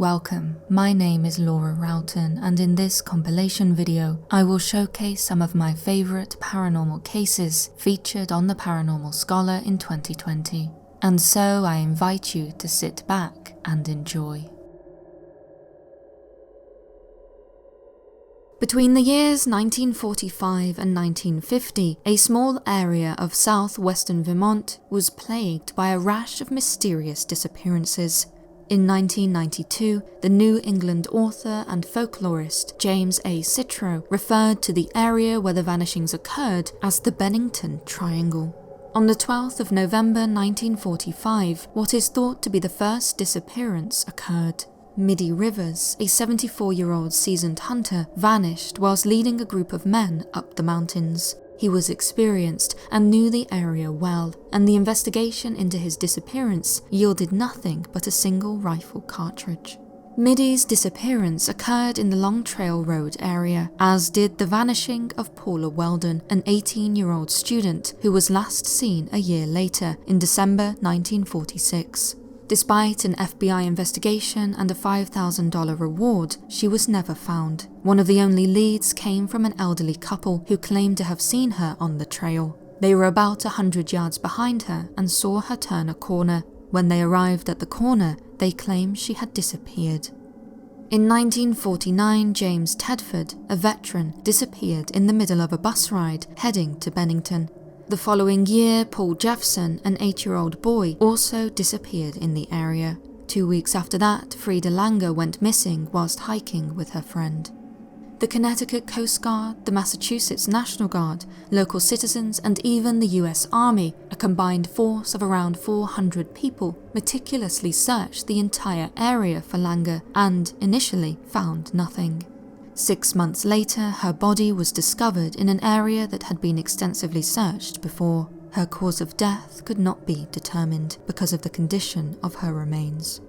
Welcome, my name is Laura Roughton, and in this compilation video, I will showcase some of my favourite paranormal cases featured on the Paranormal Scholar in 2020. And so I invite you to sit back and enjoy. Between the years 1945 and 1950, a small area of southwestern Vermont was plagued by a rash of mysterious disappearances. In 1992, the New England author and folklorist James A. Citro referred to the area where the vanishings occurred as the Bennington Triangle. On the 12th of November 1945, what is thought to be the first disappearance occurred. Middy Rivers, a 74-year-old seasoned hunter, vanished whilst leading a group of men up the mountains. He was experienced and knew the area well, and the investigation into his disappearance yielded nothing but a single rifle cartridge. Middy's disappearance occurred in the Long Trail Road area, as did the vanishing of Paula Weldon, an 18-year-old student who was last seen a year later, in December 1946. Despite an FBI investigation and a $5,000 reward, she was never found. One of the only leads came from an elderly couple who claimed to have seen her on the trail. They were about 100 yards behind her and saw her turn a corner. When they arrived at the corner, they claimed she had disappeared. In 1949, James Tedford, a veteran, disappeared in the middle of a bus ride heading to Bennington. The following year, Paul Jeffson, an 8-year-old boy, also disappeared in the area. 2 weeks after that, Frida Langer went missing whilst hiking with her friend. The Connecticut Coast Guard, the Massachusetts National Guard, local citizens, and even the US Army, a combined force of around 400 people, meticulously searched the entire area for Langer and, initially, found nothing. 6 months later, her body was discovered in an area that had been extensively searched before. Her cause of death could not be determined because of the condition of her remains.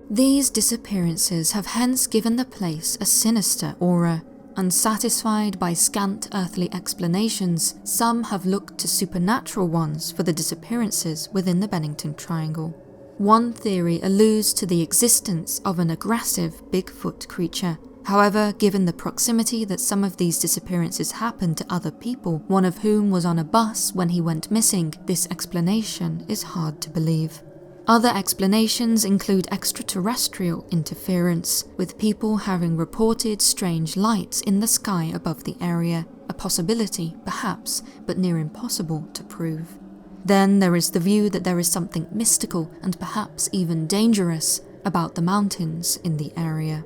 These disappearances have hence given the place a sinister aura. Unsatisfied by scant earthly explanations, some have looked to supernatural ones for the disappearances within the Bennington Triangle. One theory alludes to the existence of an aggressive Bigfoot creature. However, given the proximity that some of these disappearances happened to other people, one of whom was on a bus when he went missing, this explanation is hard to believe. Other explanations include extraterrestrial interference, with people having reported strange lights in the sky above the area, a possibility, perhaps, but near impossible to prove. Then there is the view that there is something mystical and perhaps even dangerous about the mountains in the area.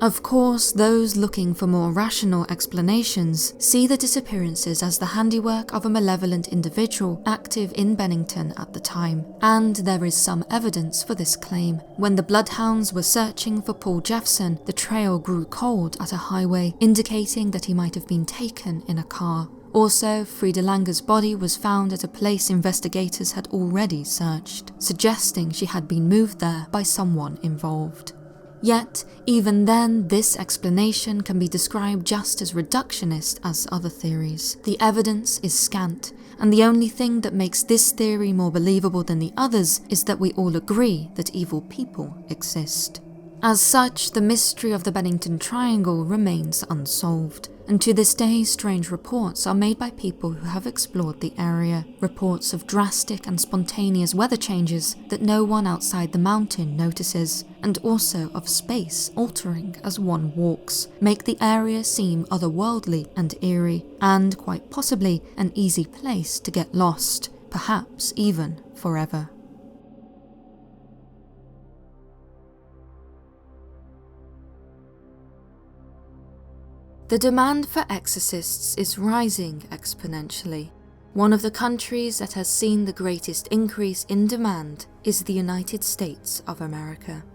Of course, those looking for more rational explanations see the disappearances as the handiwork of a malevolent individual active in Bennington at the time, and there is some evidence for this claim. When the bloodhounds were searching for Paul Jeffson, the trail grew cold at a highway, indicating that he might have been taken in a car. Also, Frida Langer's body was found at a place investigators had already searched, suggesting she had been moved there by someone involved. Yet, even then, this explanation can be described just as reductionist as other theories. The evidence is scant, and the only thing that makes this theory more believable than the others is that we all agree that evil people exist. As such, the mystery of the Bennington Triangle remains unsolved, and to this day strange reports are made by people who have explored the area. Reports of drastic and spontaneous weather changes that no one outside the mountain notices, and also of space altering as one walks, make the area seem otherworldly and eerie, and quite possibly an easy place to get lost, perhaps even forever. The demand for exorcists is rising exponentially. One of the countries that has seen the greatest increase in demand is the United States of America.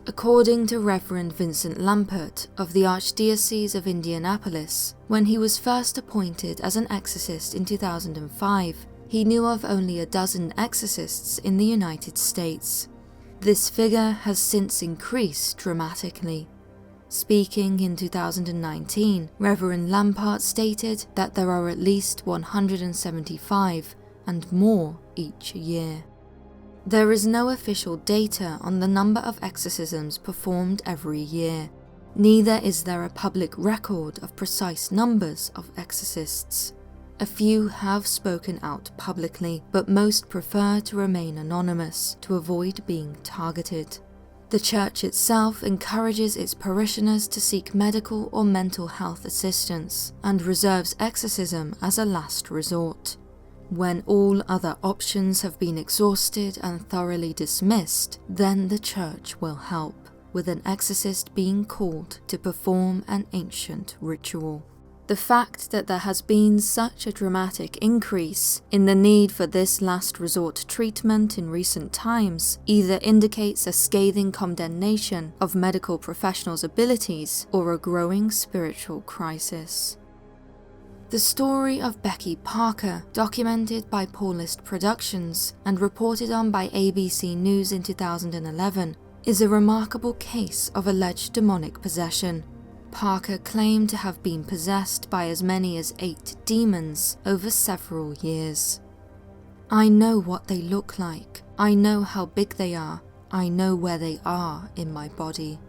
According to Reverend Vincent Lampert of the Archdiocese of Indianapolis, when he was first appointed as an exorcist in 2005, he knew of only a dozen exorcists in the United States. This figure has since increased dramatically. Speaking in 2019, Reverend Lampart stated that there are at least 175 and more each year. There is no official data on the number of exorcisms performed every year. Neither is there a public record of precise numbers of exorcists. A few have spoken out publicly, but most prefer to remain anonymous to avoid being targeted. The church itself encourages its parishioners to seek medical or mental health assistance and reserves exorcism as a last resort. When all other options have been exhausted and thoroughly dismissed, then the church will help, with an exorcist being called to perform an ancient ritual. The fact that there has been such a dramatic increase in the need for this last resort treatment in recent times either indicates a scathing condemnation of medical professionals' abilities or a growing spiritual crisis. The story of Becky Parker, documented by Paulist Productions and reported on by ABC News in 2011, is a remarkable case of alleged demonic possession. Parker claimed to have been possessed by as many as 8 demons over several years. "I know what they look like. I know how big they are. I know where they are in my body."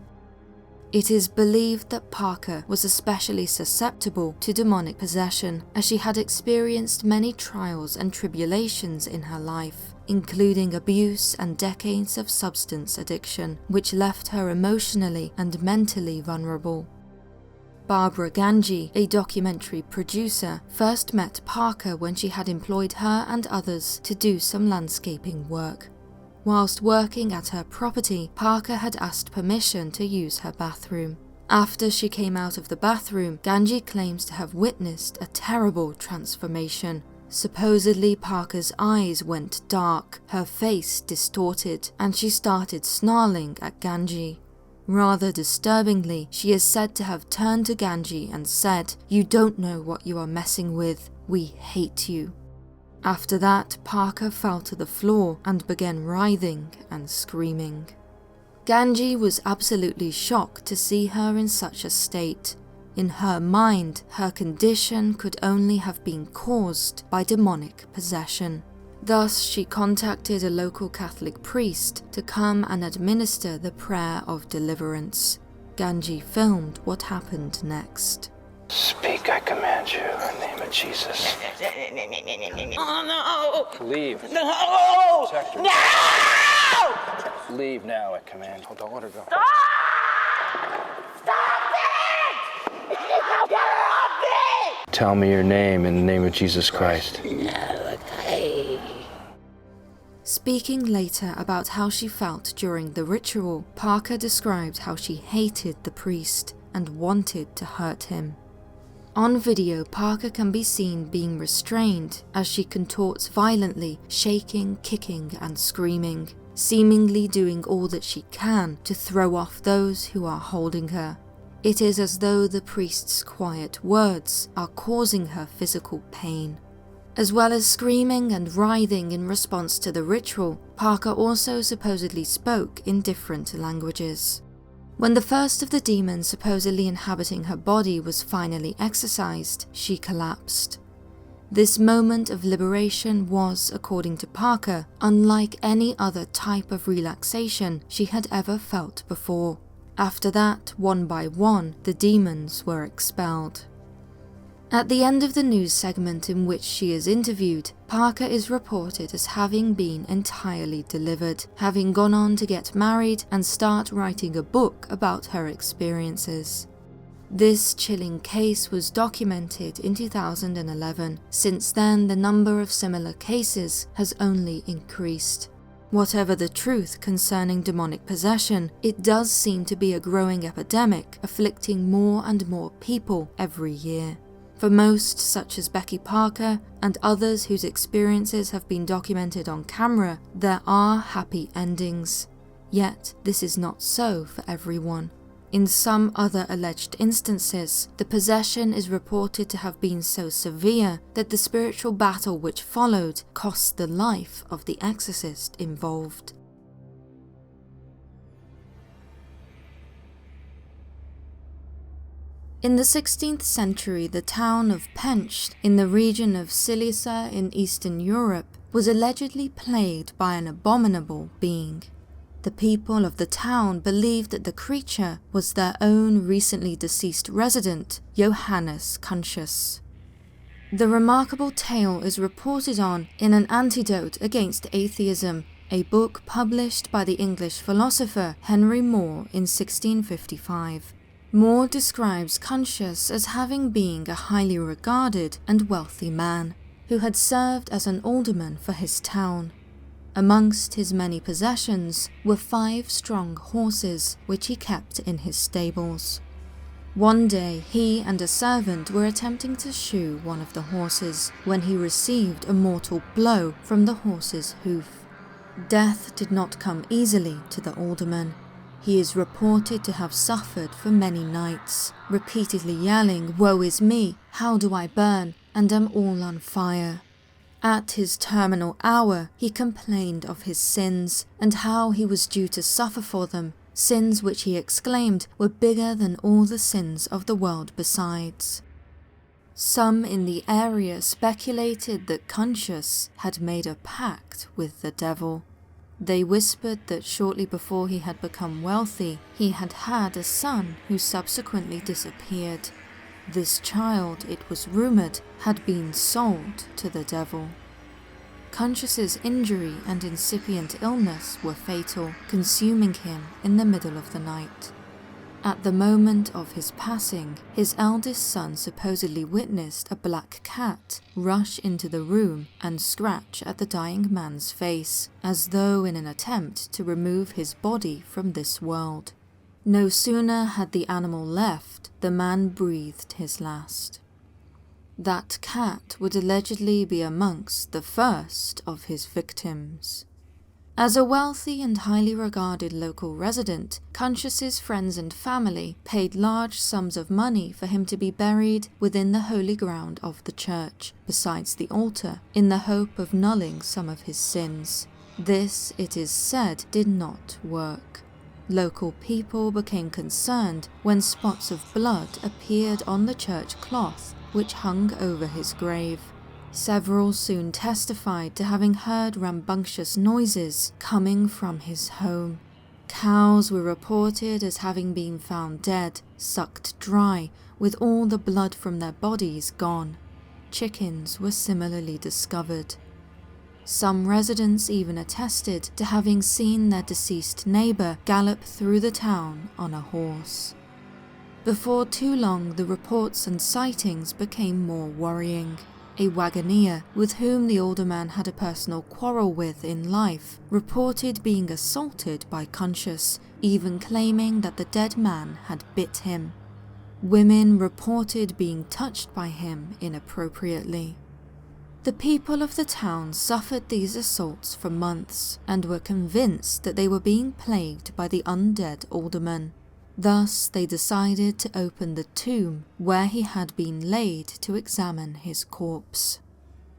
It is believed that Parker was especially susceptible to demonic possession, as she had experienced many trials and tribulations in her life, including abuse and decades of substance addiction, which left her emotionally and mentally vulnerable. Barbara Ganji, a documentary producer, first met Parker when she had employed her and others to do some landscaping work. Whilst working at her property, Parker had asked permission to use her bathroom. After she came out of the bathroom, Ganji claims to have witnessed a terrible transformation. Supposedly, Parker's eyes went dark, her face distorted, and she started snarling at Ganji. Rather disturbingly, she is said to have turned to Ganji and said, "You don't know what you are messing with. We hate you." After that, Parker fell to the floor and began writhing and screaming. Ganji was absolutely shocked to see her in such a state. In her mind, her condition could only have been caused by demonic possession. Thus, she contacted a local Catholic priest to come and administer the prayer of deliverance. Ganji filmed what happened next. "Speak, I command you, in the name of Jesus." Oh no! Leave. No! Sector. No! Leave now, I command. Oh, don't let her go. Stop! Stop it! Get her off me! Tell me your name in the name of Jesus Christ. Speaking later about how she felt during the ritual, Parker described how she hated the priest and wanted to hurt him. On video, Parker can be seen being restrained as she contorts violently, shaking, kicking, and screaming, seemingly doing all that she can to throw off those who are holding her. It is as though the priest's quiet words are causing her physical pain. As well as screaming and writhing in response to the ritual, Parker also supposedly spoke in different languages. When the first of the demons supposedly inhabiting her body was finally exorcised, she collapsed. This moment of liberation was, according to Parker, unlike any other type of relaxation she had ever felt before. After that, one by one, the demons were expelled. At the end of the news segment in which she is interviewed, Parker is reported as having been entirely delivered, having gone on to get married and start writing a book about her experiences. This chilling case was documented in 2011. Since then, the number of similar cases has only increased. Whatever the truth concerning demonic possession, it does seem to be a growing epidemic afflicting more and more people every year. For most, such as Becky Parker and others whose experiences have been documented on camera, there are happy endings. Yet, this is not so for everyone. In some other alleged instances, the possession is reported to have been so severe that the spiritual battle which followed cost the life of the exorcist involved. In the 16th century, the town of Pench, in the region of Silesia in Eastern Europe, was allegedly plagued by an abominable being. The people of the town believed that the creature was their own recently deceased resident, Johannes Conscious. The remarkable tale is reported on in An Antidote Against Atheism, a book published by the English philosopher Henry More in 1655. More describes Conscious as having been a highly regarded and wealthy man, who had served as an alderman for his town. Amongst his many possessions were 5 strong horses which he kept in his stables. One day he and a servant were attempting to shoe one of the horses when he received a mortal blow from the horse's hoof. Death did not come easily to the alderman. He is reported to have suffered for many nights, repeatedly yelling, "Woe is me, how do I burn, and am all on fire." At his terminal hour, he complained of his sins and how he was due to suffer for them, sins which he exclaimed were bigger than all the sins of the world besides. Some in the area speculated that Conscious had made a pact with the devil. They whispered that shortly before he had become wealthy, he had had a son who subsequently disappeared. This child, it was rumoured, had been sold to the devil. Conscious's injury and incipient illness were fatal, consuming him in the middle of the night. At the moment of his passing, his eldest son supposedly witnessed a black cat rush into the room and scratch at the dying man's face, as though in an attempt to remove his body from this world. No sooner had the animal left, the man breathed his last. That cat would allegedly be amongst the first of his victims. As a wealthy and highly regarded local resident, Conscious's friends and family paid large sums of money for him to be buried within the holy ground of the church, besides the altar, in the hope of nulling some of his sins. This, it is said, did not work. Local people became concerned when spots of blood appeared on the church cloth which hung over his grave. Several soon testified to having heard rambunctious noises coming from his home. Cows were reported as having been found dead, sucked dry, with all the blood from their bodies gone. Chickens were similarly discovered. Some residents even attested to having seen their deceased neighbour gallop through the town on a horse. Before too long, the reports and sightings became more worrying. A wagoner, with whom the alderman had a personal quarrel with in life, reported being assaulted by Conscious, even claiming that the dead man had bit him. Women reported being touched by him inappropriately. The people of the town suffered these assaults for months and were convinced that they were being plagued by the undead alderman. Thus, they decided to open the tomb where he had been laid to examine his corpse.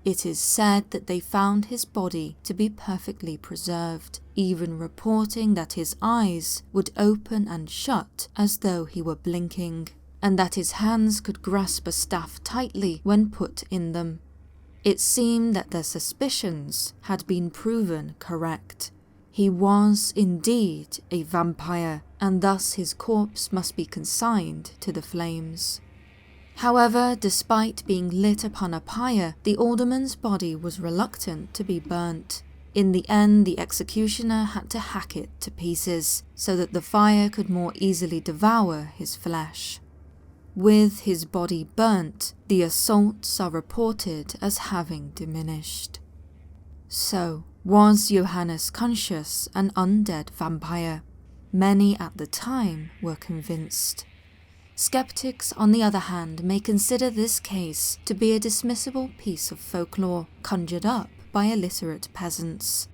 It is said that they found his body to be perfectly preserved, even reporting that his eyes would open and shut as though he were blinking, and that his hands could grasp a staff tightly when put in them. It seemed that their suspicions had been proven correct. He was indeed a vampire, and thus his corpse must be consigned to the flames. However, despite being lit upon a pyre, the alderman's body was reluctant to be burnt. In the end, the executioner had to hack it to pieces, so that the fire could more easily devour his flesh. With his body burnt, the assaults are reported as having diminished. So, was Johannes Conscious an undead vampire? Many at the time were convinced. Skeptics, on the other hand, may consider this case to be a dismissible piece of folklore conjured up by illiterate peasants.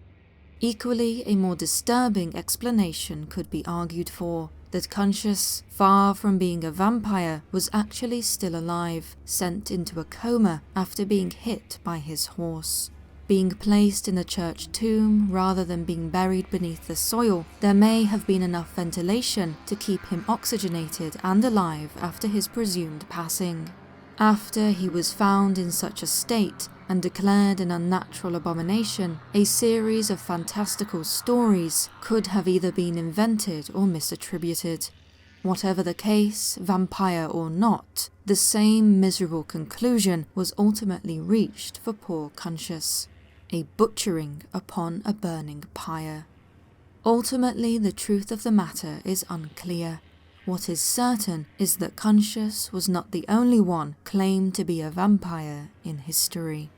Equally, a more disturbing explanation could be argued for, that Conscious, far from being a vampire, was actually still alive, sent into a coma after being hit by his horse. Being placed in a church tomb rather than being buried beneath the soil, there may have been enough ventilation to keep him oxygenated and alive after his presumed passing. After he was found in such a state, and declared an unnatural abomination, a series of fantastical stories could have either been invented or misattributed. Whatever the case, vampire or not, the same miserable conclusion was ultimately reached for poor Conscious: a butchering upon a burning pyre. Ultimately, the truth of the matter is unclear. What is certain is that Conscious was not the only one claimed to be a vampire in history.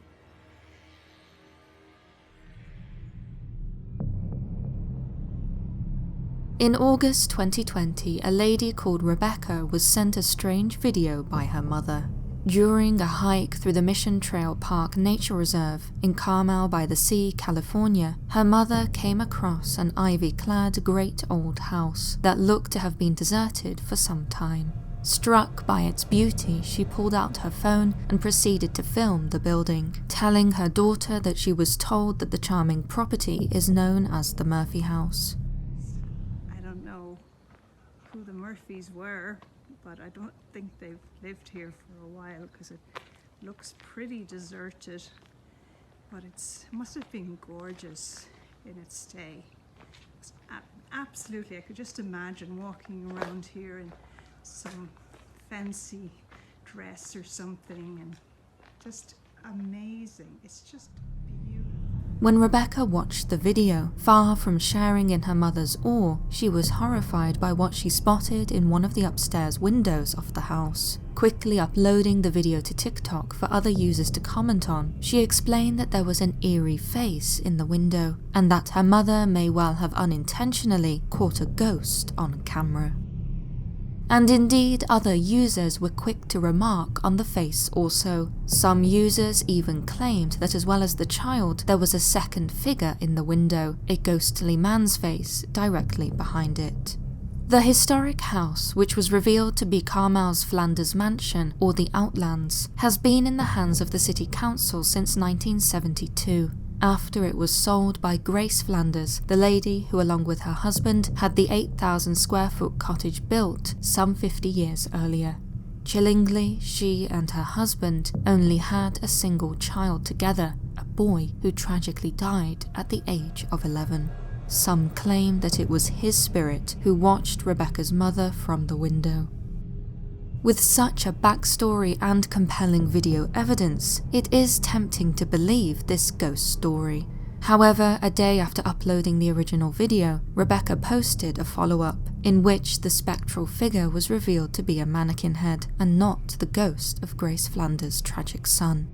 In August 2020, a lady called Rebecca was sent a strange video by her mother. During a hike through the Mission Trail Park Nature Reserve in Carmel-by-the-Sea, California, her mother came across an ivy-clad great old house that looked to have been deserted for some time. Struck by its beauty, she pulled out her phone and proceeded to film the building, telling her daughter that she was told that the charming property is known as the Murphy House. Who the Murphys were, but I don't think they've lived here for a while because it looks pretty deserted, but it must have been gorgeous in its stay. Absolutely, I could just imagine walking around here in some fancy dress or something, and just amazing. It's just beautiful. When Rebecca watched the video, far from sharing in her mother's awe, she was horrified by what she spotted in one of the upstairs windows of the house. Quickly uploading the video to TikTok for other users to comment on, she explained that there was an eerie face in the window, and that her mother may well have unintentionally caught a ghost on camera. And indeed, other users were quick to remark on the face also. Some users even claimed that as well as the child, there was a second figure in the window, a ghostly man's face directly behind it. The historic house, which was revealed to be Carmel's Flanders Mansion, or the Outlands, has been in the hands of the City Council since 1972. After it was sold by Grace Flanders, the lady who, along with her husband, had the 8,000 square foot cottage built some 50 years earlier. Chillingly, she and her husband only had a single child together, a boy who tragically died at the age of 11. Some claim that it was his spirit who watched Rebecca's mother from the window. With such a backstory and compelling video evidence, it is tempting to believe this ghost story. However, a day after uploading the original video, Rebecca posted a follow-up, in which the spectral figure was revealed to be a mannequin head and not the ghost of Grace Flanders' tragic son.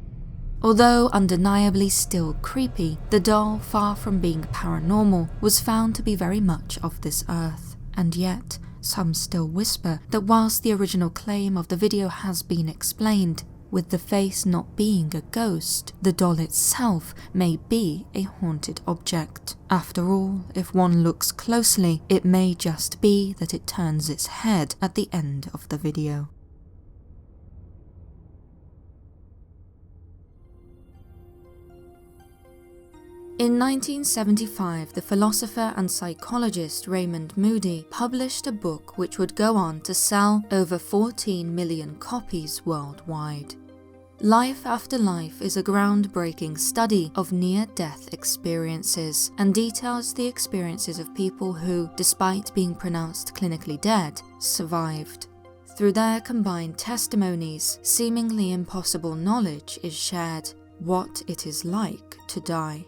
Although undeniably still creepy, the doll, far from being paranormal, was found to be very much of this earth, and yet some still whisper that whilst the original claim of the video has been explained, with the face not being a ghost, the doll itself may be a haunted object. After all, if one looks closely, it may just be that it turns its head at the end of the video. In 1975, the philosopher and psychologist Raymond Moody published a book which would go on to sell over 14 million copies worldwide. Life After Life is a groundbreaking study of near-death experiences and details the experiences of people who, despite being pronounced clinically dead, survived. Through their combined testimonies, seemingly impossible knowledge is shared: what it is like to die.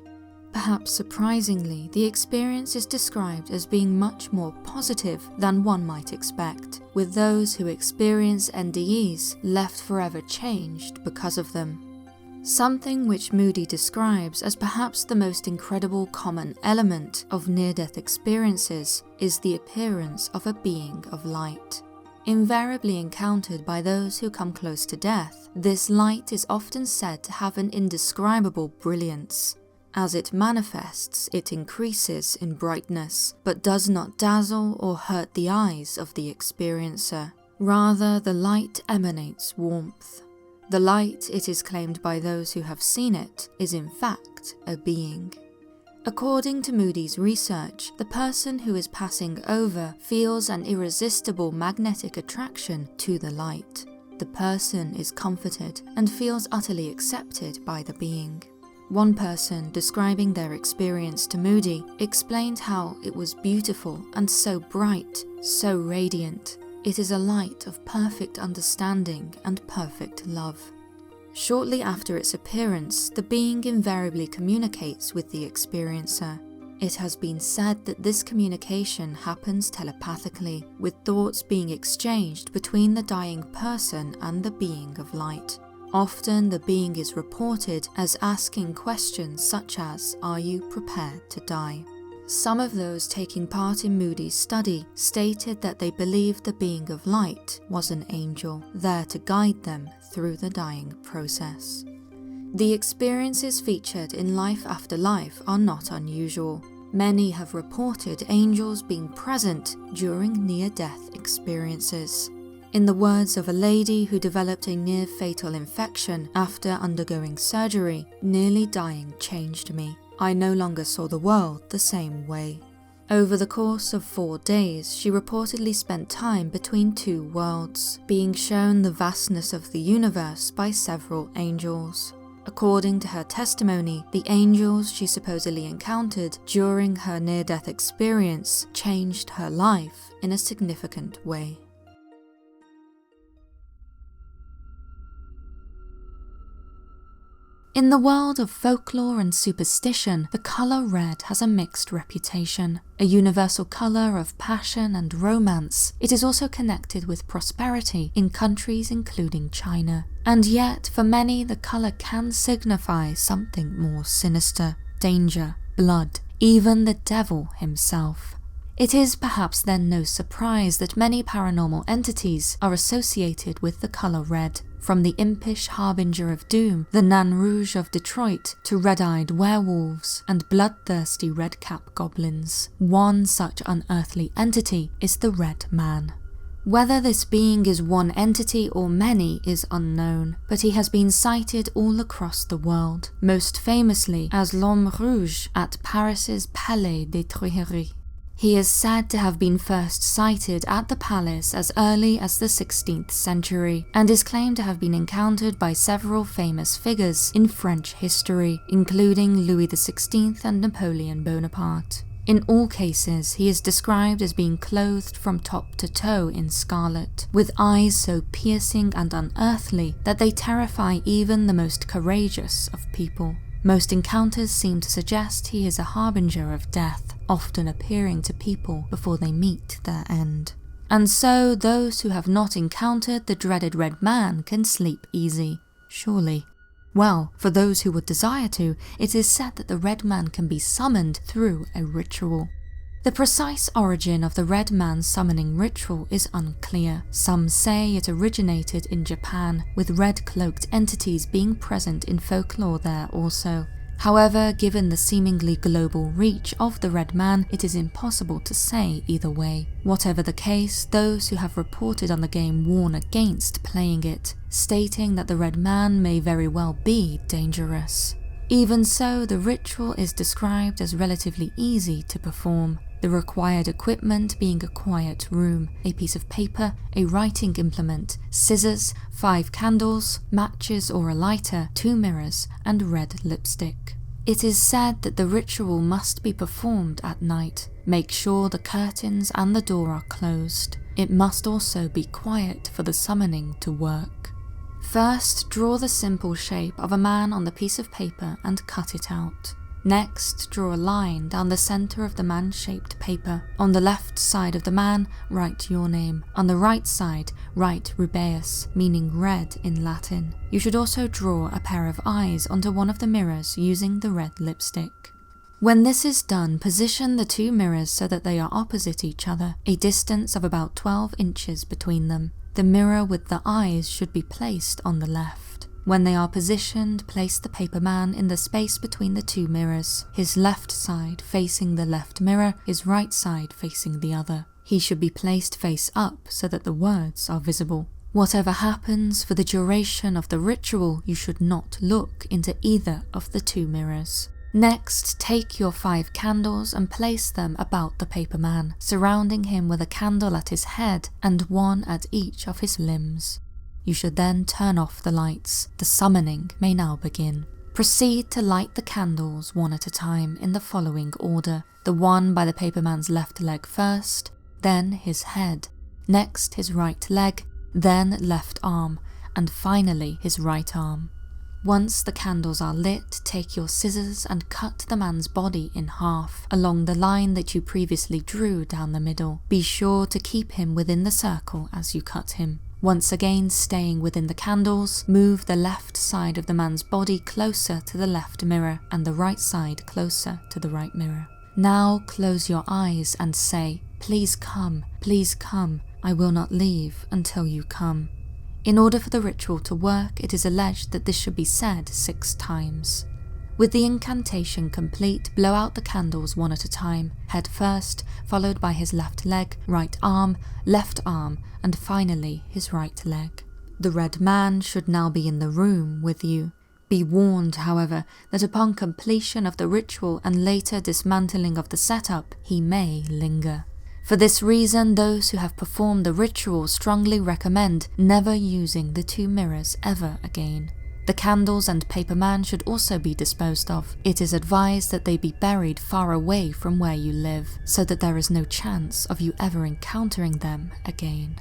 Perhaps surprisingly, the experience is described as being much more positive than one might expect, with those who experience NDEs left forever changed because of them. Something which Moody describes as perhaps the most incredible common element of near-death experiences is the appearance of a being of light. Invariably encountered by those who come close to death, this light is often said to have an indescribable brilliance. As it manifests, it increases in brightness, but does not dazzle or hurt the eyes of the experiencer. Rather, the light emanates warmth. The light, it is claimed by those who have seen it, is in fact a being. According to Moody's research, the person who is passing over feels an irresistible magnetic attraction to the light. the person is comforted and feels utterly accepted by the being. One person, describing their experience to Moody, explained how it was beautiful and so bright, so radiant. It is a light of perfect understanding and perfect love. Shortly after its appearance, the being invariably communicates with the experiencer. It has been said that this communication happens telepathically, with thoughts being exchanged between the dying person and the being of light. Often the being is reported as asking questions such as, "Are you prepared to die?" Some of those taking part in Moody's study stated that they believed the being of light was an angel, there to guide them through the dying process. The experiences featured in Life After Life are not unusual. Many have reported angels being present during near-death experiences. In the words of a lady who developed a near-fatal infection after undergoing surgery, "Nearly dying changed me. I no longer saw the world the same way." Over the course of 4 days, she reportedly spent time between 2 worlds, being shown the vastness of the universe by several angels. According to her testimony, the angels she supposedly encountered during her near-death experience changed her life in a significant way. In the world of folklore and superstition, the colour red has a mixed reputation. A universal colour of passion and romance, it is also connected with prosperity in countries including China. And yet, for many, the colour can signify something more sinister, danger, blood, even the devil himself. It is perhaps then no surprise that many paranormal entities are associated with the colour red. From the impish harbinger of doom, the Nain Rouge of Detroit, to red-eyed werewolves and bloodthirsty red-cap goblins. One such unearthly entity is the Red Man. Whether this being is one entity or many is unknown, but he has been sighted all across the world, most famously as L'Homme Rouge at Paris's Palais des Tuileries. He is said to have been first sighted at the palace as early as the 16th century, and is claimed to have been encountered by several famous figures in French history, including Louis XVI and Napoleon Bonaparte. In all cases, he is described as being clothed from top to toe in scarlet, with eyes so piercing and unearthly that they terrify even the most courageous of people. Most encounters seem to suggest he is a harbinger of death, often appearing to people before they meet their end. And so those who have not encountered the dreaded Red Man can sleep easy, surely. Well, for those who would desire to, it is said that the Red Man can be summoned through a ritual. The precise origin of the Red Man summoning ritual is unclear. Some say it originated in Japan, with red-cloaked entities being present in folklore there also. However, given the seemingly global reach of the Red Man, it is impossible to say either way. Whatever the case, those who have reported on the game warn against playing it, stating that the Red Man may very well be dangerous. Even so, the ritual is described as relatively easy to perform. The required equipment being a quiet room, a piece of paper, a writing implement, scissors, 5 candles, matches or a lighter, 2 mirrors, and red lipstick. It is said that the ritual must be performed at night. Make sure the curtains and the door are closed. It must also be quiet for the summoning to work. First, draw the simple shape of a man on the piece of paper and cut it out. Next, draw a line down the center of the man-shaped paper. On the left side of the man, write your name. On the right side, write Rubeus, meaning red in Latin. You should also draw a pair of eyes onto one of the mirrors using the red lipstick. When this is done, position the 2 mirrors so that they are opposite each other, a distance of about 12 inches between them. The mirror with the eyes should be placed on the left. When they are positioned, place the paper man in the space between the 2 mirrors, his left side facing the left mirror, his right side facing the other. He should be placed face up so that the words are visible. Whatever happens for the duration of the ritual, you should not look into either of the 2 mirrors. Next, take your 5 candles and place them about the paper man, surrounding him with a candle at his head and one at each of his limbs. You should then turn off the lights. The summoning may now begin. Proceed to light the candles one at a time in the following order. The one by the paperman's left leg first, then his head, next his right leg, then left arm, and finally his right arm. Once the candles are lit, take your scissors and cut the man's body in half, along the line that you previously drew down the middle. Be sure to keep him within the circle as you cut him. Once again staying within the candles, move the left side of the man's body closer to the left mirror and the right side closer to the right mirror. Now close your eyes and say, please come, I will not leave until you come. In order for the ritual to work, it is alleged that this should be said 6 times. With the incantation complete, blow out the candles one at a time, head first, followed by his left leg, right arm, left arm, and finally his right leg. The red man should now be in the room with you. Be warned, however, that upon completion of the ritual and later dismantling of the setup, he may linger. For this reason, those who have performed the ritual strongly recommend never using the 2 mirrors ever again. The candles and paperman should also be disposed of. It is advised that they be buried far away from where you live, so that there is no chance of you ever encountering them again.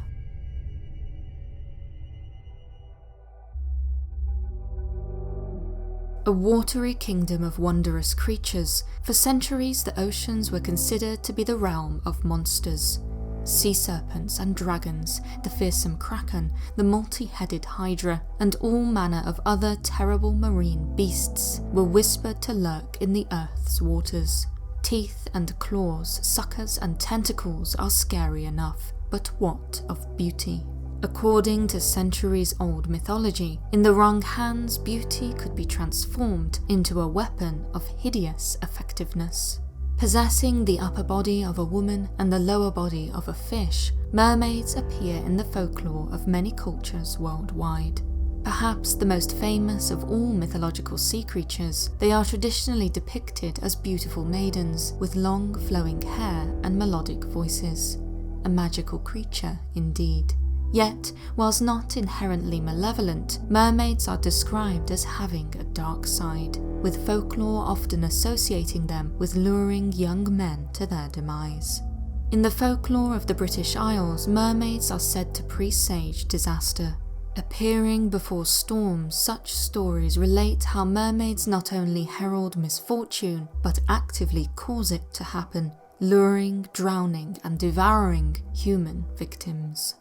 A watery kingdom of wondrous creatures. For centuries the oceans were considered to be the realm of monsters. Sea serpents and dragons, the fearsome kraken, the multi-headed hydra, and all manner of other terrible marine beasts were whispered to lurk in the earth's waters. Teeth and claws, suckers and tentacles are scary enough, but what of beauty? According to centuries-old mythology, in the wrong hands, beauty could be transformed into a weapon of hideous effectiveness. Possessing the upper body of a woman and the lower body of a fish, mermaids appear in the folklore of many cultures worldwide. Perhaps the most famous of all mythological sea creatures, they are traditionally depicted as beautiful maidens with long flowing hair and melodic voices. A magical creature indeed. Yet, whilst not inherently malevolent, mermaids are described as having a dark side, with folklore often associating them with luring young men to their demise. In the folklore of the British Isles, mermaids are said to presage disaster. Appearing before storms, such stories relate how mermaids not only herald misfortune, but actively cause it to happen, luring, drowning, and devouring human victims.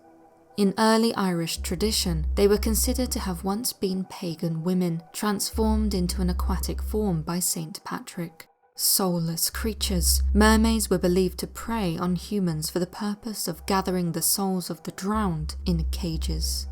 In early Irish tradition, they were considered to have once been pagan women, transformed into an aquatic form by Saint Patrick. Soulless creatures, mermaids were believed to prey on humans for the purpose of gathering the souls of the drowned in cages.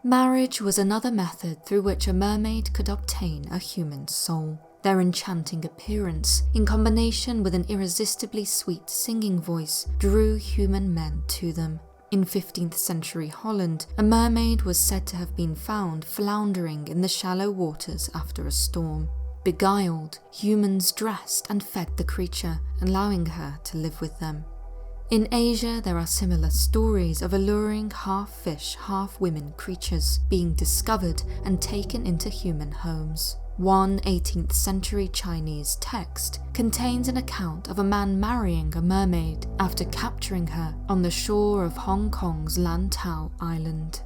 Marriage was another method through which a mermaid could obtain a human soul. Their enchanting appearance, in combination with an irresistibly sweet singing voice, drew human men to them. In 15th century Holland, a mermaid was said to have been found floundering in the shallow waters after a storm. Beguiled, humans dressed and fed the creature, allowing her to live with them. In Asia, there are similar stories of alluring half-fish, half-women creatures being discovered and taken into human homes. One 18th century Chinese text contains an account of a man marrying a mermaid after capturing her on the shore of Hong Kong's Lantau Island.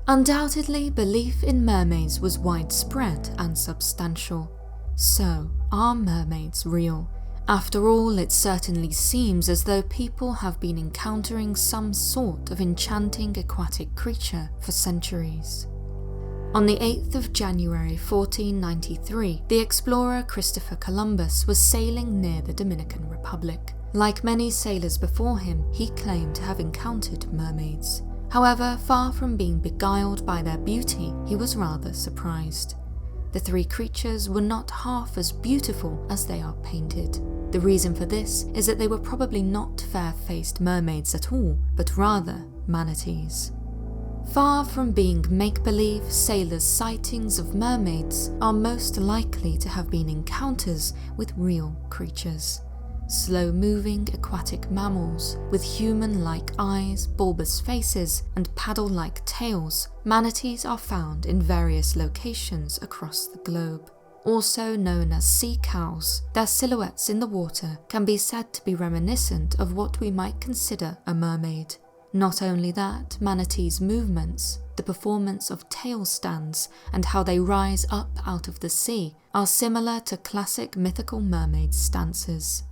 Undoubtedly, belief in mermaids was widespread and substantial. So, are mermaids real? After all, it certainly seems as though people have been encountering some sort of enchanting aquatic creature for centuries. On the 8th of January 1493, the explorer Christopher Columbus was sailing near the Dominican Republic. Like many sailors before him, he claimed to have encountered mermaids. However, far from being beguiled by their beauty, he was rather surprised. The 3 creatures were not half as beautiful as they are painted. The reason for this is that they were probably not fair-faced mermaids at all, but rather manatees. Far from being make-believe, sailors' sightings of mermaids are most likely to have been encounters with real creatures. slow-moving aquatic mammals with human-like eyes, bulbous faces, and paddle-like tails, manatees are found in various locations across the globe. Also known as sea cows, their silhouettes in the water can be said to be reminiscent of what we might consider a mermaid. Not only that, manatees' movements, the performance of tail stands, and how they rise up out of the sea are similar to classic mythical mermaid stances.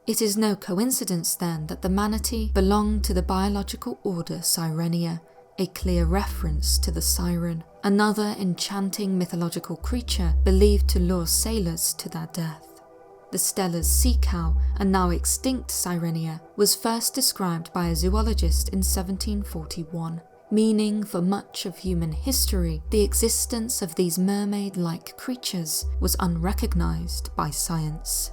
It is no coincidence then that the manatee belonged to the biological order Sirenia, a clear reference to the siren, another enchanting mythological creature believed to lure sailors to their death. The Steller's sea cow, a now extinct Sirenia, was first described by a zoologist in 1741, meaning for much of human history the existence of these mermaid-like creatures was unrecognized by science.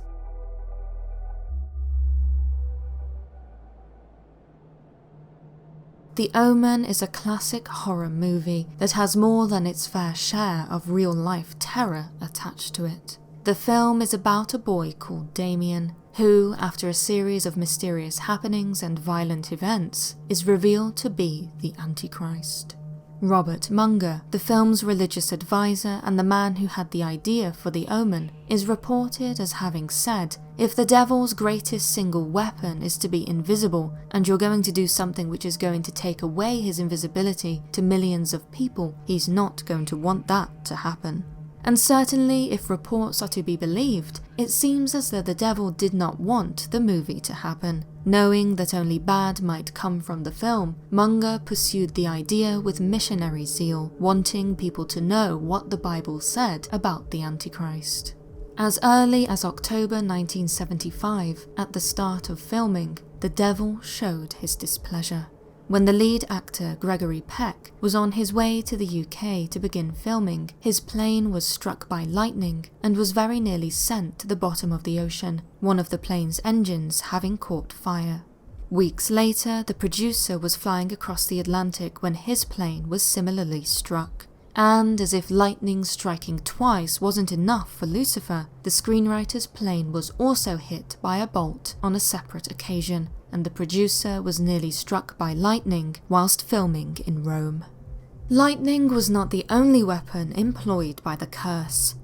The Omen is a classic horror movie that has more than its fair share of real-life terror attached to it. The film is about a boy called Damien, who, after a series of mysterious happenings and violent events, is revealed to be the Antichrist. Robert Munger, the film's religious advisor and the man who had the idea for The Omen, is reported as having said, "If the devil's greatest single weapon is to be invisible, and you're going to do something which is going to take away his invisibility to millions of people, he's not going to want that to happen." And certainly, if reports are to be believed, it seems as though the devil did not want the movie to happen. Knowing that only bad might come from the film, Munger pursued the idea with missionary zeal, wanting people to know what the Bible said about the Antichrist. As early as October 1975, at the start of filming, the devil showed his displeasure. When the lead actor, Gregory Peck, was on his way to the UK to begin filming, his plane was struck by lightning and was very nearly sent to the bottom of the ocean, one of the plane's engines having caught fire. Weeks later, the producer was flying across the Atlantic when his plane was similarly struck. And as if lightning striking twice wasn't enough for Lucifer, the screenwriter's plane was also hit by a bolt on a separate occasion, and the producer was nearly struck by lightning whilst filming in Rome. Lightning was not the only weapon employed by the curse.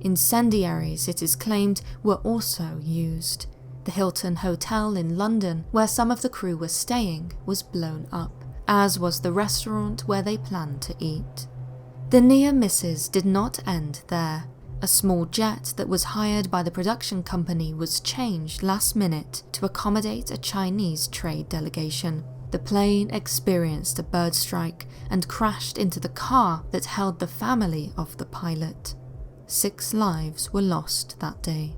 Incendiaries, it is claimed, were also used. The Hilton Hotel in London, where some of the crew were staying, was blown up, as was the restaurant where they planned to eat. The near misses did not end there. A small jet that was hired by the production company was changed last minute to accommodate a Chinese trade delegation. The plane experienced a bird strike and crashed into the car that held the family of the pilot. 6 lives were lost that day.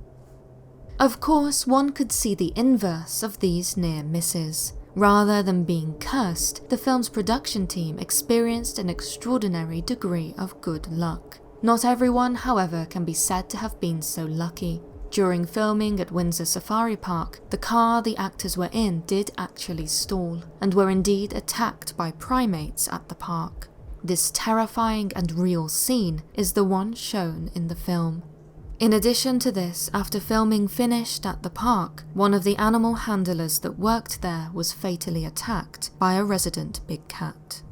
Of course, one could see the inverse of these near misses. Rather than being cursed, the film's production team experienced an extraordinary degree of good luck. Not everyone, however, can be said to have been so lucky. During filming at Windsor Safari Park, the car the actors were in did actually stall, and were indeed attacked by primates at the park. This terrifying and real scene is the one shown in the film. In addition to this, after filming finished at the park, one of the animal handlers that worked there was fatally attacked by a resident big cat.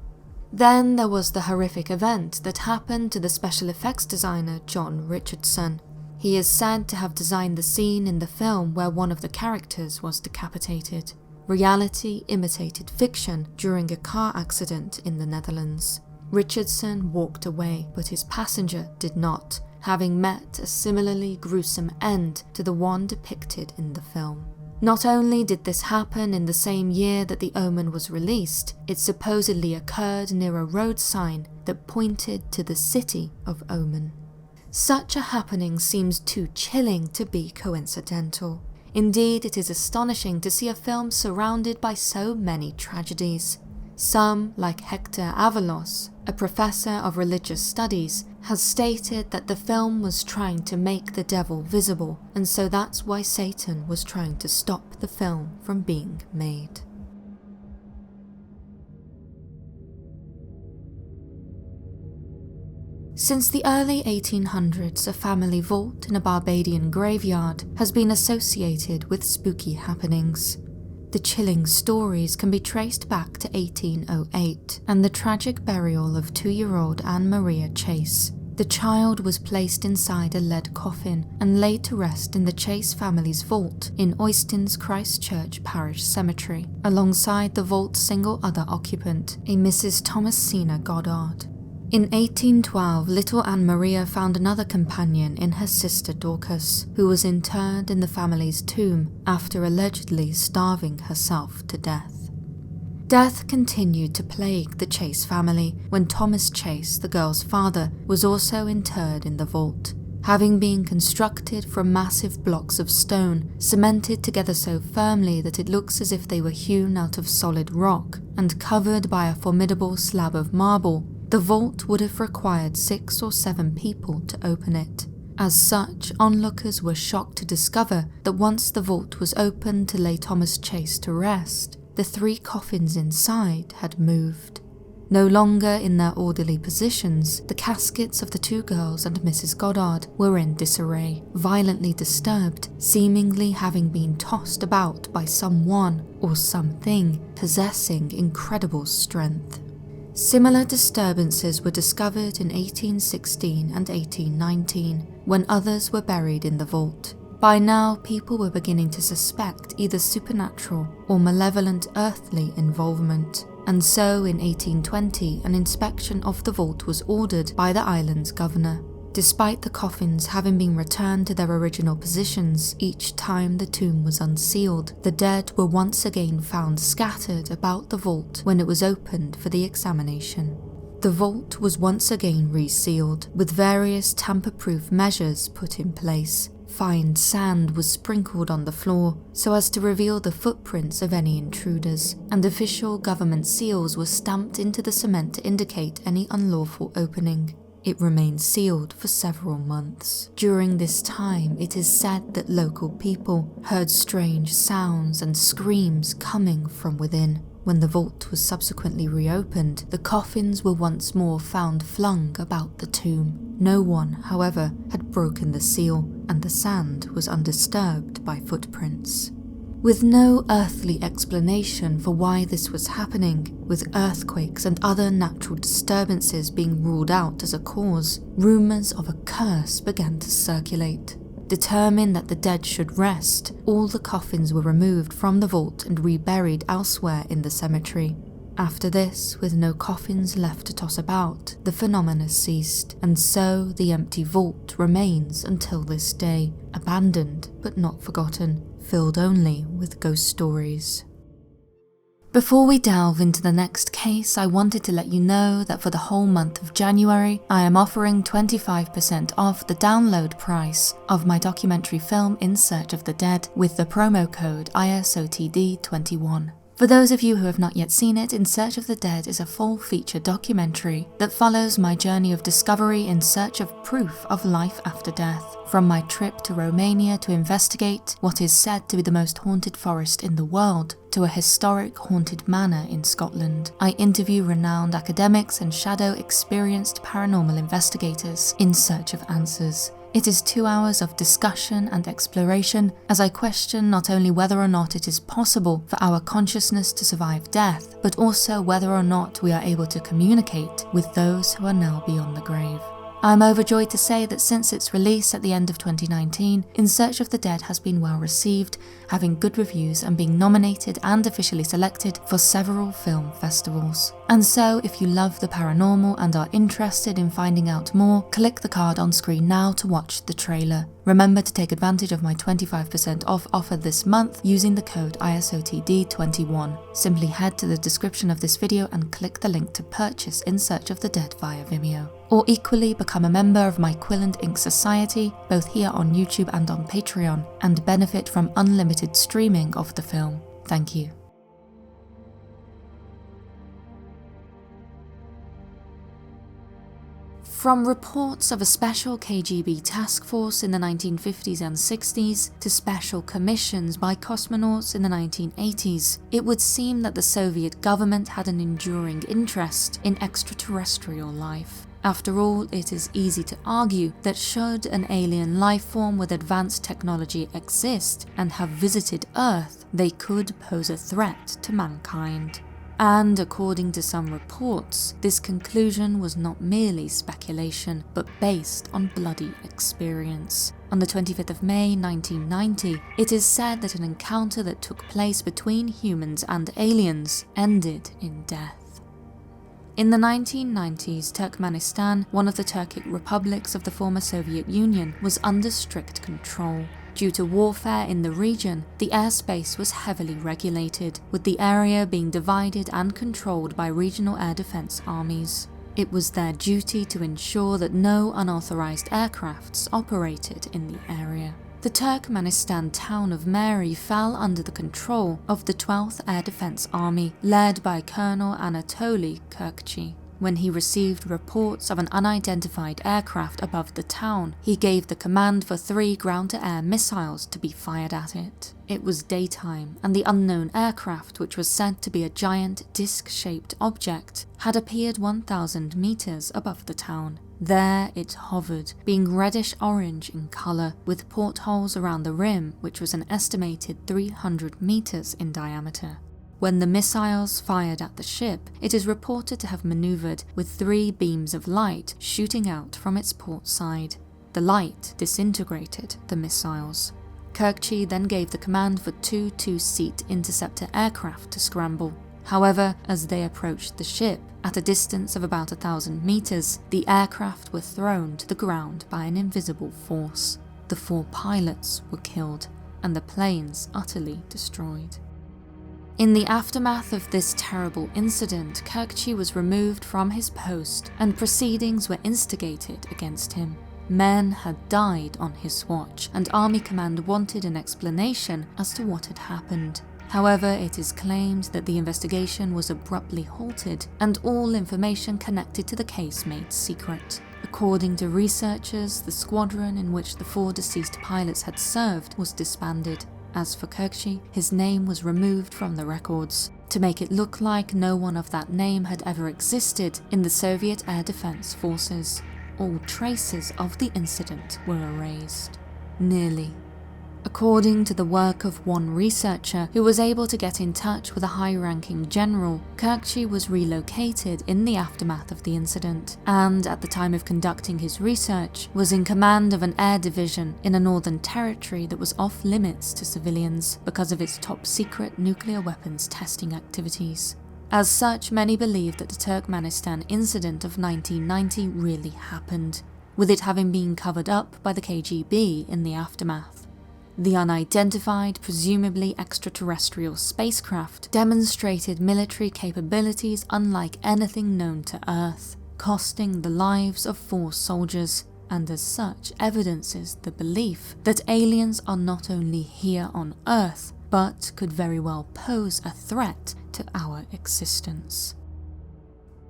Then there was the horrific event that happened to the special effects designer John Richardson. He is said to have designed the scene in the film where one of the characters was decapitated. Reality imitated fiction during a car accident in the Netherlands. Richardson walked away, but his passenger did not, having met a similarly gruesome end to the one depicted in the film. Not only did this happen in the same year that The Omen was released, it supposedly occurred near a road sign that pointed to the city of Omen. Such a happening seems too chilling to be coincidental. Indeed, it is astonishing to see a film surrounded by so many tragedies. Some, like Hector Avalos, a professor of religious studies, has stated that the film was trying to make the devil visible, and so that's why Satan was trying to stop the film from being made. Since the early 1800s, a family vault in a Barbadian graveyard has been associated with spooky happenings. The chilling stories can be traced back to 1808 and the tragic burial of 2-year-old Anne Maria Chase. The child was placed inside a lead coffin and laid to rest in the Chase family's vault in Oyston's Christchurch Parish Cemetery, alongside the vault's single other occupant, a Mrs. Thomasina Goddard. In 1812, little Anne Maria found another companion in her sister Dorcas, who was interred in the family's tomb after allegedly starving herself to death. Death continued to plague the Chase family when Thomas Chase, the girl's father, was also interred in the vault, having been constructed from massive blocks of stone, cemented together so firmly that it looks as if they were hewn out of solid rock, and covered by a formidable slab of marble. The vault would have required 6 or 7 people to open it. As such, onlookers were shocked to discover that once the vault was opened to lay Thomas Chase to rest, the 3 coffins inside had moved. No longer in their orderly positions, the caskets of the 2 girls and Mrs. Goddard were in disarray, violently disturbed, seemingly having been tossed about by someone or something possessing incredible strength. Similar disturbances were discovered in 1816 and 1819, when others were buried in the vault. By now, people were beginning to suspect either supernatural or malevolent earthly involvement, and so in 1820 an inspection of the vault was ordered by the island's governor. Despite the coffins having been returned to their original positions each time the tomb was unsealed, the dead were once again found scattered about the vault when it was opened for the examination. The vault was once again resealed, with various tamper-proof measures put in place. Fine sand was sprinkled on the floor so as to reveal the footprints of any intruders, and official government seals were stamped into the cement to indicate any unlawful opening. It remained sealed for several months. During this time, it is said that local people heard strange sounds and screams coming from within. When the vault was subsequently reopened, the coffins were once more found flung about the tomb. No one, however, had broken the seal, and the sand was undisturbed by footprints. With no earthly explanation for why this was happening, with earthquakes and other natural disturbances being ruled out as a cause, rumours of a curse began to circulate. Determined that the dead should rest, all the coffins were removed from the vault and reburied elsewhere in the cemetery. After this, with no coffins left to toss about, the phenomena ceased, and so the empty vault remains until this day, abandoned but not forgotten, filled only with ghost stories. Before we delve into the next case, I wanted to let you know that for the whole month of January, I am offering 25% off the download price of my documentary film In Search of the Dead with the promo code ISOTD21. For those of you who have not yet seen it, In Search of the Dead is a full-feature documentary that follows my journey of discovery in search of proof of life after death, from my trip to Romania to investigate what is said to be the most haunted forest in the world, to a historic haunted manor in Scotland. I interview renowned academics and shadow-experienced paranormal investigators in search of answers. It is 2 hours of discussion and exploration as I question not only whether or not it is possible for our consciousness to survive death, but also whether or not we are able to communicate with those who are now beyond the grave. I'm overjoyed to say that since its release at the end of 2019, In Search of the Dead has been well received, having good reviews and being nominated and officially selected for several film festivals. And so, if you love the paranormal and are interested in finding out more, click the card on screen now to watch the trailer. Remember to take advantage of my 25% off offer this month using the code ISOTD21. Simply head to the description of this video and click the link to purchase In Search of the Dead via Vimeo. Or equally, become a member of my Quill and Ink Society, both here on YouTube and on Patreon, and benefit from unlimited streaming of the film. Thank you. From reports of a special KGB task force in the 1950s and 60s to special commissions by cosmonauts in the 1980s, it would seem that the Soviet government had an enduring interest in extraterrestrial life. After all, it is easy to argue that should an alien life form with advanced technology exist and have visited Earth, they could pose a threat to mankind. And according to some reports, this conclusion was not merely speculation, but based on bloody experience. On the 25th of May 1990, it is said that an encounter that took place between humans and aliens ended in death. In the 1990s, Turkmenistan, one of the Turkic republics of the former Soviet Union, was under strict control. Due to warfare in the region, the airspace was heavily regulated, with the area being divided and controlled by regional air defense armies. It was their duty to ensure that no unauthorized aircrafts operated in the area. The Turkmenistan town of Mary fell under the control of the 12th Air Defense Army, led by Colonel Anatoly Kirkchi. When he received reports of an unidentified aircraft above the town, he gave the command for 3 ground-to-air missiles to be fired at it. It was daytime, and the unknown aircraft, which was said to be a giant disc-shaped object, had appeared 1,000 meters above the town. There it hovered, being reddish-orange in color, with portholes around the rim, which was an estimated 300 meters in diameter. When the missiles fired at the ship, it is reported to have maneuvered with 3 beams of light shooting out from its port side. The light disintegrated the missiles. Kirkchi then gave the command for 2 two-seat interceptor aircraft to scramble. However, as they approached the ship, at a distance of about 1,000 meters, the aircraft were thrown to the ground by an invisible force. The 4 pilots were killed, and the planes utterly destroyed. In the aftermath of this terrible incident, Kirkchi was removed from his post and proceedings were instigated against him. Men had died on his watch, and Army Command wanted an explanation as to what had happened. However, it is claimed that the investigation was abruptly halted and all information connected to the case made secret. According to researchers, the squadron in which the 4 deceased pilots had served was disbanded. As for Kirkchi, his name was removed from the records, to make it look like no one of that name had ever existed in the Soviet Air Defense Forces. All traces of the incident were erased. Nearly. According to the work of one researcher who was able to get in touch with a high-ranking general, Kirkchi was relocated in the aftermath of the incident, and at the time of conducting his research, was in command of an air division in a northern territory that was off-limits to civilians because of its top-secret nuclear weapons testing activities. As such, many believe that the Turkmenistan incident of 1990 really happened, with it having been covered up by the KGB in the aftermath. The unidentified, presumably extraterrestrial spacecraft demonstrated military capabilities unlike anything known to Earth, costing the lives of 4 soldiers, and as such evidences the belief that aliens are not only here on Earth, but could very well pose a threat to our existence.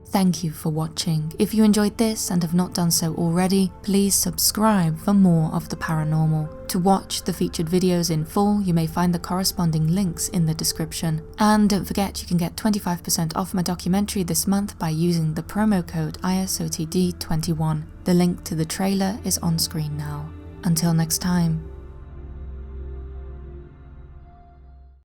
Thank you for watching. If you enjoyed this and have not done so already, please subscribe for more of the paranormal. To watch the featured videos in full, you may find the corresponding links in the description. And don't forget, you can get 25% off my documentary this month by using the promo code ISOTD21. The link to the trailer is on screen now. Until next time.